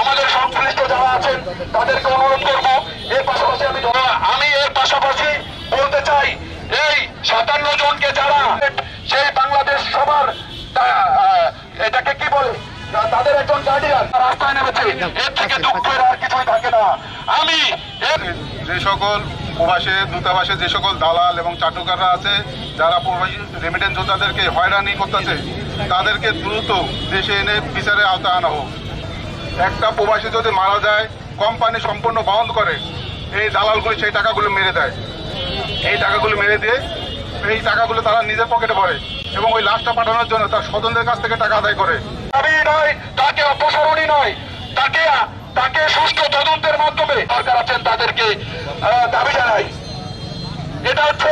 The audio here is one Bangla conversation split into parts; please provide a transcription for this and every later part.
আমাদের সংশ্লিষ্ট যারা আছেন তাদেরকে অনুরোধ করব। এর পাশাপাশি আমি এর পাশাপাশি বলতে চাই, এই 57 জনকে যারা সেই বাংলাদেশ সবার এটাকে কি বলে, তাদের একজন গার্ডিয়ান রাস্তায় নেমেছে, এর থেকে দুঃখের আর কিছুই থাকে না। আমি যে সকল প্রবাসী দূতাবাসে যে সকল দালাল এবং চাটুকাররা আছে, যারা প্রবাসী রেমিটেন্স যোদ্ধাদেরকে হয়রানি করতেছে, তাদেরকে দ্রুত দেশে এনে বিচারের আওতায় আনা হোক। একটা প্রবাসী যদি মারা যায়, কোম্পানি সম্পূর্ণ বন্ধ করে, এই দালালগুলি সেই টাকাগুলো মেরে দেয়। এই টাকাগুলো মেরে দিয়ে এই টাকাগুলো তারা নিজের পকেটে ভরে এবং ওই লাশটা পাঠানোর জন্য তার স্বজনদের কাছ থেকে টাকা আদায় করে। দাবি নয়, তাকে অপসারণই নয়, তাকে সুষ্ঠু তদন্তের মাধ্যমে সরকার আছেন তাদেরকে দাবি জানাই। এটা হচ্ছে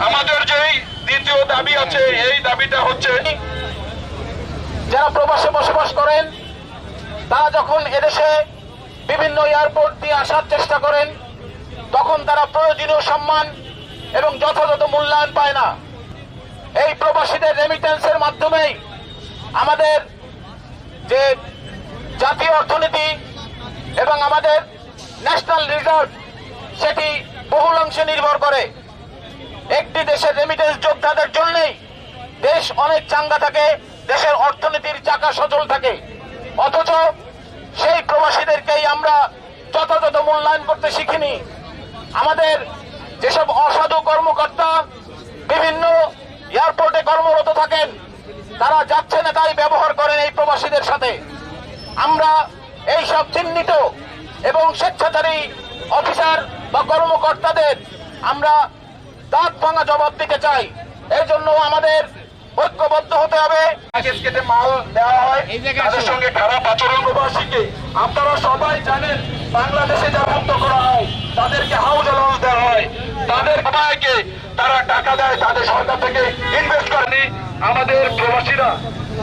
আমাদের যেই দ্বিতীয় দাবি আছে, এই দাবিটা হচ্ছে যারা প্রবাসে বসবাস করেন তারা যখন এদেশে বিভিন্ন এয়ারপোর্ট দিয়ে আসার চেষ্টা করেন, তখন তারা প্রয়োজনীয় সম্মান এবং যথাযথ মূল্যায়ন পায় না। এই প্রবাসীদের রেমিটেন্সের মাধ্যমেই আমাদের যে জাতীয় অর্থনীতি এবং আমাদের ন্যাশনাল রিজার্ভ সেটি বহুল অংশে নির্ভর করে। একটি দেশের রেমিটেন্স যোদ্ধাদের জন্যই দেশ অনেক চাঙ্গা থাকে, দেশের অর্থনীতির চাকা সচল থাকে। অথচ সেই প্রবাসীদেরকেই আমরা যথাযথ মূল্যায়ন করতে শিখিনি। আমাদের যেসব অসাধু কর্মকর্তা বিভিন্ন এয়ারপোর্টে কর্মরত থাকেন, তারা যাচ্ছে না তাই ব্যবহার করেন এই প্রবাসীদের সাথে। আমরা এই সব চিহ্নিত এবং স্বেচ্ছাচারী অফিসার বা কর্মকর্তাদের আমরা দাঁত ভাঙা জবাব দিতে চাই। এই জন্য আমাদের ঐক্যবদ্ধ হতে হবে। কেটে মাল দেওয়া হয়, তাদের সঙ্গে খারাপ আচরণ প্রবাসীকে আপনারা সবাই জানেন। বাংলাদেশে যা মুক্ত করা হয় তাদেরকে হাউস অ্যালাউন্স দেওয়া হয়, তাদের সবাইকে তারা টাকা দেয়, তাদের সরকার থেকে ইনভেস্ট করেনি। আমাদের প্রবাসীরা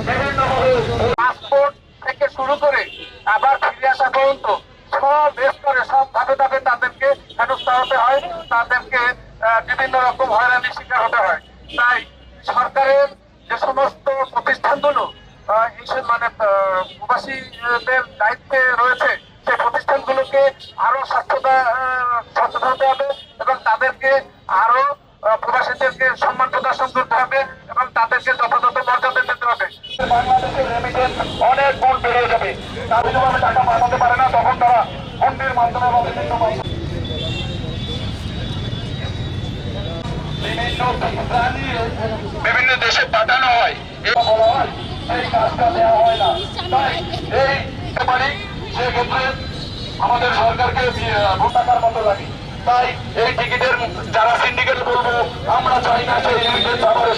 বিভিন্নভাবে পাসপোর্ট থেকে শুরু করে আবার ফিরে আসা পর্যন্ত সব স্তরে সব ধাপে ধাপে তাদেরকে হেনস্থা হতে হয়, তাদেরকে বিভিন্ন রকম হয়রানির শিকার হতে হয়। তাই সরকারের যে সমস্ত প্রতিষ্ঠানগুলো মানে প্রবাসীদের দায়িত্বে রয়েছে, সেই প্রতিষ্ঠানগুলোকে আরো সচেতন হতে হবে এবং তাদেরকে আরো প্রবাসীদেরকে সম্মান প্রদর্শন করতে হবে এবং তাদেরকে যথাযথ মর্যাদা দিতে হবে। বাংলাদেশের রেমিটেন্স অনেক গুণ বেড়ে যাবে। তারা যেভাবে টাকা পাঠাতে পারে না, তখন তারা হুন্ডির মাধ্যমে বা বিভিন্ন দেশে পাঠানো হয়, বলা হয় সেই কাজটা দেওয়া হয় না। তাই এই ব্যাপারে সেক্ষেত্রে আমাদের সরকারকে ভোটাকার মতো লাগে। তাই এই টিকিটের যারা সিন্ডিকেট বলবো, আমরা চাই না সেই রেমিটেন্স আমাদের